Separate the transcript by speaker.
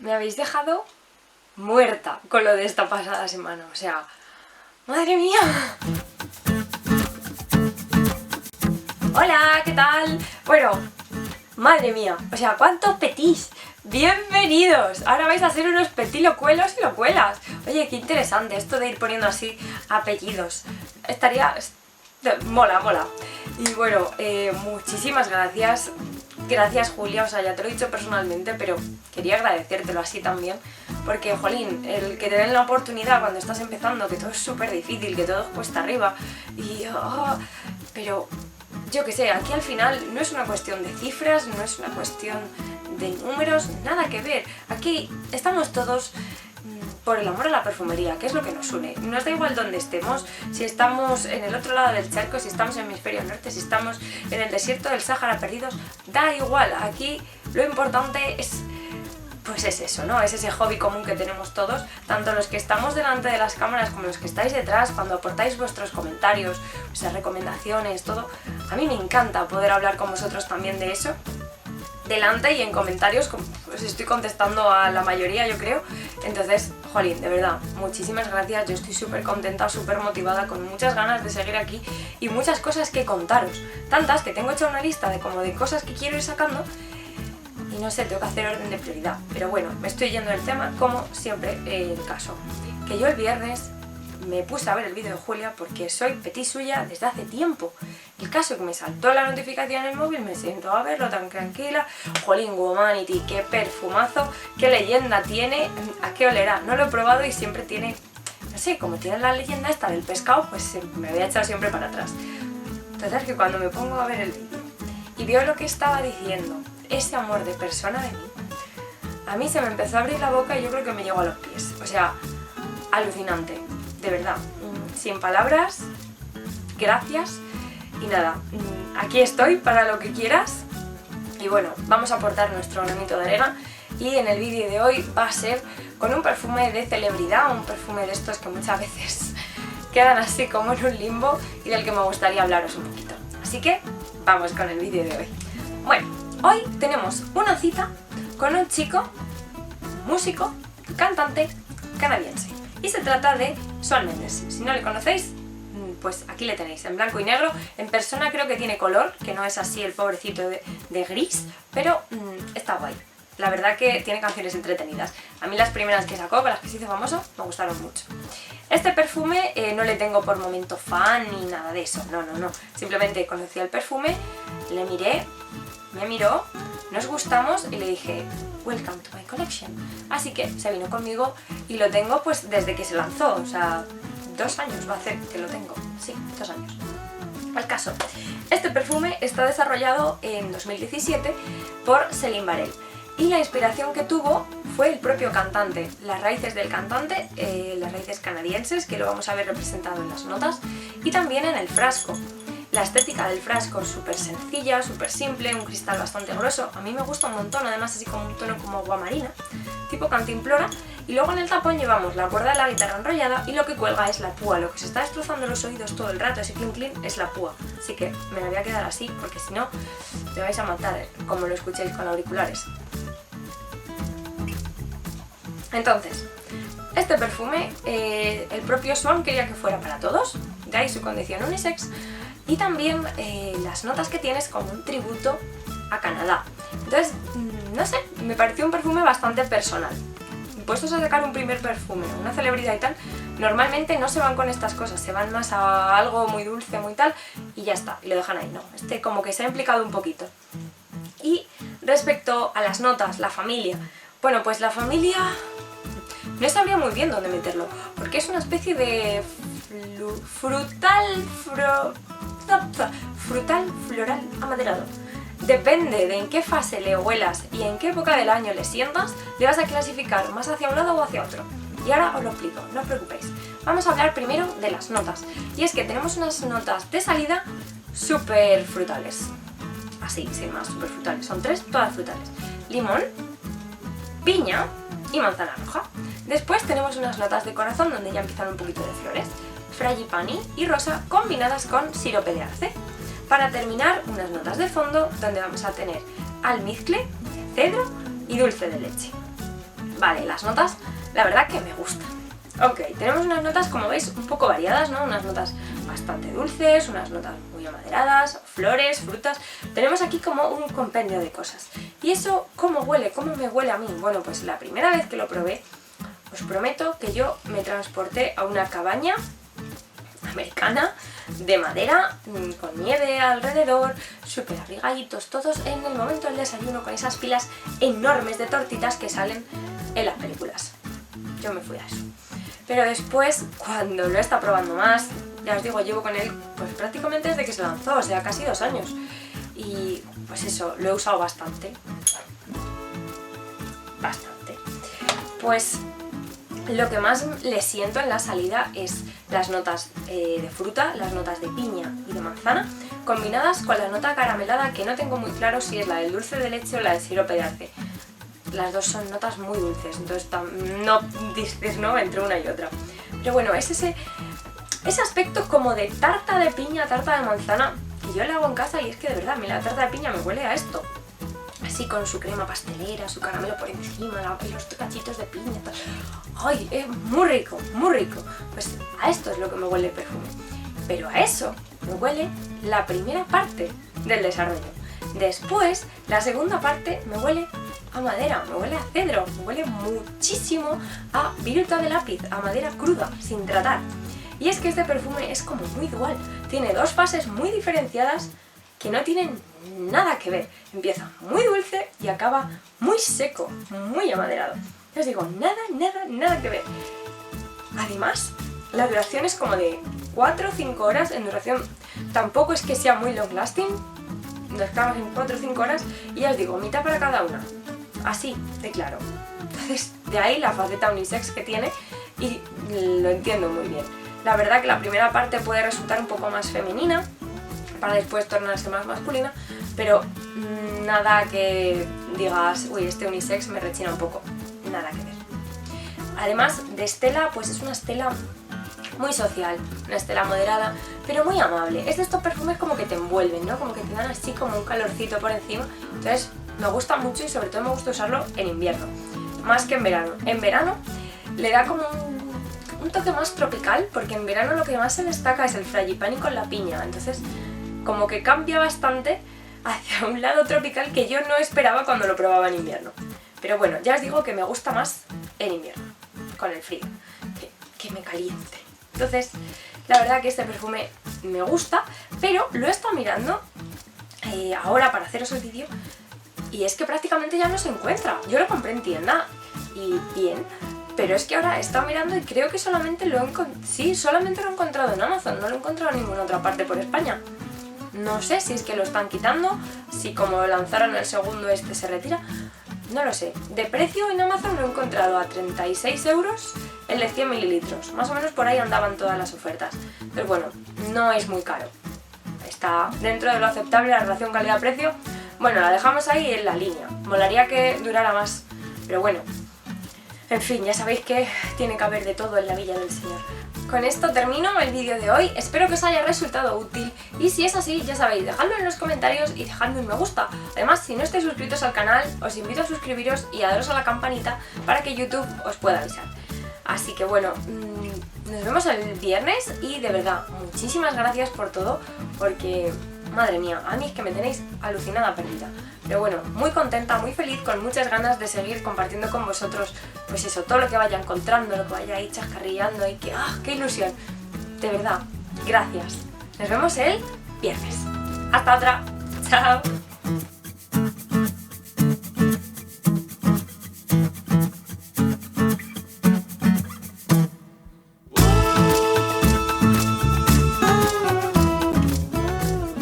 Speaker 1: me habéis dejado muerta con lo de esta pasada semana, o sea, ¡madre mía! Hola, ¿qué tal? Bueno, madre mía, o sea, ¿cuántos petís? ¡Bienvenidos! Ahora vais a ser unos petilocuelos y locuelas. Oye, qué interesante esto de ir poniendo así apellidos. Mola. Y bueno, muchísimas gracias. Gracias, Julia, o sea, ya te lo he dicho personalmente, pero quería agradecértelo así también, porque, jolín, el que te den la oportunidad cuando estás empezando, que todo es súper difícil, que todo cuesta arriba, pero yo qué sé, aquí al final no es una cuestión de cifras, no es una cuestión de números, nada que ver. Aquí estamos todos por el amor a la perfumería, que es lo que nos une. Nos da igual dónde estemos, si estamos en el otro lado del charco, si estamos en el hemisferio norte, si estamos en el desierto del Sáhara perdidos, da igual. Aquí lo importante es, pues es eso, ¿no? Es ese hobby común que tenemos todos, tanto los que estamos delante de las cámaras como los que estáis detrás, cuando aportáis vuestros comentarios, o sea, recomendaciones, todo. A mí me encanta poder hablar con vosotros también de eso, delante y en comentarios, pues estoy contestando a la mayoría, yo creo. Entonces, jolín, de verdad, muchísimas gracias. Yo estoy súper contenta, súper motivada, con muchas ganas de seguir aquí y muchas cosas que contaros. Tantas que tengo hecha una lista de cosas que quiero ir sacando y no sé, tengo que hacer orden de prioridad. Pero bueno, me estoy yendo del tema, como siempre el caso. Que yo el viernes me puse a ver el vídeo de Julia porque soy petit suya desde hace tiempo. El caso que me saltó la notificación en el móvil, me siento a verlo tan tranquila. Jolín, Womanity, qué perfumazo, qué leyenda tiene, a qué olerá. No lo he probado y siempre tiene, no sé, como tiene la leyenda esta del pescado, pues me había echado siempre para atrás. Entonces que cuando me pongo a ver el vídeo y veo lo que estaba diciendo, ese amor de persona de mí, a mí se me empezó a abrir la boca y yo creo que me llegó a los pies. O sea, alucinante. De verdad, sin palabras, gracias y nada, aquí estoy para lo que quieras y bueno, vamos a aportar nuestro granito de arena y en el vídeo de hoy va a ser con un perfume de celebridad, un perfume de estos que muchas veces quedan así como en un limbo y del que me gustaría hablaros un poquito. Así que vamos con el vídeo de hoy. Bueno, hoy tenemos una cita con un chico, músico, cantante canadiense. Y se trata de Shawn Mendes. Si no le conocéis, pues aquí le tenéis, en blanco y negro. En persona creo que tiene color, que no es así el pobrecito de gris, pero está guay. La verdad que tiene canciones entretenidas. A mí las primeras que sacó, con las que se hizo famoso, me gustaron mucho. Este perfume no le tengo por momento fan ni nada de eso, no. Simplemente conocí el perfume, le miré, me miró, nos gustamos y le dije welcome to my collection. Así que se vino conmigo y lo tengo pues desde que se lanzó, o sea, 2 años va a hacer que lo tengo, sí, 2 años. El caso, este perfume está desarrollado en 2017 por Celine Varel y la inspiración que tuvo fue el propio cantante, las raíces del cantante, las raíces canadienses, que lo vamos a ver representado en las notas, y también en el frasco. La estética del frasco es súper sencilla, súper simple, un cristal bastante grueso. A mí me gusta un montón, además así como un tono como agua marina, tipo cantimplora. Y luego en el tapón llevamos la cuerda de la guitarra enrollada y lo que cuelga es la púa. Lo que se está destrozando los oídos todo el rato, ese clink clink, es la púa. Así que me la voy a quedar así porque si no me vais a matar, como lo escuchéis con auriculares. Entonces, este perfume, el propio Shawn quería que fuera para todos, de ahí su condición unisex. Y también las notas que tienes como un tributo a Canadá. Entonces, no sé, me pareció un perfume bastante personal. Puestos a sacar un primer perfume, una celebridad y tal, normalmente no se van con estas cosas, se van más a algo muy dulce, muy tal, y ya está, y lo dejan ahí, no. Este como que se ha implicado un poquito. Y respecto a las notas, la familia, bueno, pues la familia no sabría muy bien dónde meterlo, porque es una especie de frutal floral amaderado. Depende de en qué fase le huelas y en qué época del año le sientas, le vas a clasificar más hacia un lado o hacia otro. Y ahora os lo explico, no os preocupéis. Vamos a hablar primero de las notas. Y es que tenemos unas notas de salida súper frutales. Así, sin más, súper frutales. Son 3, todas frutales. Limón, piña y manzana roja. Después tenemos unas notas de corazón donde ya empiezan un poquito de flores. Frangipani y rosa combinadas con sirope de arce. Para terminar, unas notas de fondo donde vamos a tener almizcle, cedro y dulce de leche. Vale, las notas, la verdad que me gustan. Ok, tenemos unas notas, como veis, un poco variadas, ¿no? Unas notas bastante dulces, unas notas muy amaderadas, flores, frutas. Tenemos aquí como un compendio de cosas. ¿Y eso cómo huele? ¿Cómo me huele a mí? Bueno, pues la primera vez que lo probé, os prometo que yo me transporté a una cabaña americana de madera, con nieve alrededor, súper abrigaditos todos en el momento del desayuno, con esas pilas enormes de tortitas que salen en las películas. Yo me fui a eso. Pero después, cuando lo he estado probando más, ya os digo, llevo con él pues prácticamente desde que se lanzó, o sea, casi 2 años. Y pues eso, lo he usado bastante. Bastante. Pues lo que más le siento en la salida es las notas de fruta, las notas de piña y de manzana, combinadas con la nota caramelada, que no tengo muy claro si es la del dulce de leche o la del sirope de arce. Las dos son notas muy dulces, entonces no dices no entre una y otra. Pero bueno, es ese aspecto como de tarta de piña, tarta de manzana, que yo le hago en casa, y es que de verdad, la tarta de piña me huele a esto. Así con su crema pastelera, su caramelo por encima, los cachitos de piña, tal. ¡Ay! Es muy rico, muy rico. Pues a esto es lo que me huele el perfume. Pero a eso me huele la primera parte del desarrollo. Después, la segunda parte me huele a madera, me huele a cedro, me huele muchísimo a viruta de lápiz, a madera cruda, sin tratar. Y es que este perfume es como muy dual, tiene 2 fases muy diferenciadas que no tienen nada que ver. Empieza muy dulce y acaba muy seco, muy amaderado. Ya os digo, nada que ver. Además, la duración es como de 4 o 5 horas en duración. Tampoco es que sea muy long lasting, nos acabamos en 4 o 5 horas y ya os digo, mitad para cada una. Así, de claro. Entonces, de ahí la faceta unisex que tiene y lo entiendo muy bien. La verdad que la primera parte puede resultar un poco más femenina, para después tornarse más masculina, pero nada que digas, uy, este unisex me rechina un poco. Nada que ver. Además, de estela, pues es una estela muy social, una estela moderada, pero muy amable. Es de estos perfumes como que te envuelven, ¿no? Como que te dan así como un calorcito por encima. Entonces, me gusta mucho y sobre todo me gusta usarlo en invierno, más que en verano. En verano le da como un toque más tropical, porque en verano lo que más se destaca es el frangipani con la piña. Entonces, como que cambia bastante hacia un lado tropical que yo no esperaba cuando lo probaba en invierno. Pero bueno, ya os digo que me gusta más en invierno, con el frío, que me caliente. Entonces, la verdad que este perfume me gusta, pero lo he estado mirando ahora para haceros el vídeo y es que prácticamente ya no se encuentra. Yo lo compré en tienda y bien, pero es que ahora he estado mirando y creo que solamente lo he encontrado en Amazon, no lo he encontrado en ninguna otra parte por España. No sé si es que lo están quitando, si como lanzaron el segundo este se retira, no lo sé. De precio en Amazon lo he encontrado a 36 euros el de 100 mililitros, más o menos por ahí andaban todas las ofertas. Pero bueno, no es muy caro, está dentro de lo aceptable la relación calidad-precio. Bueno, la dejamos ahí en la línea, molaría que durara más, pero bueno, en fin, ya sabéis que tiene que haber de todo en la Villa del Señor. Con esto termino el vídeo de hoy, espero que os haya resultado útil y si es así, ya sabéis, dejadlo en los comentarios y dejadme un me gusta. Además, si no estáis suscritos al canal, os invito a suscribiros y a daros a la campanita para que YouTube os pueda avisar. Así que bueno, nos vemos el viernes y de verdad, muchísimas gracias por todo, porque madre mía, a mí es que me tenéis alucinada perdida. Pero bueno, muy contenta, muy feliz, con muchas ganas de seguir compartiendo con vosotros, pues eso, todo lo que vaya encontrando, lo que vaya ahí chascarrillando y que ¡ah, qué ilusión! De verdad, gracias. Nos vemos el viernes. Hasta otra. Chao.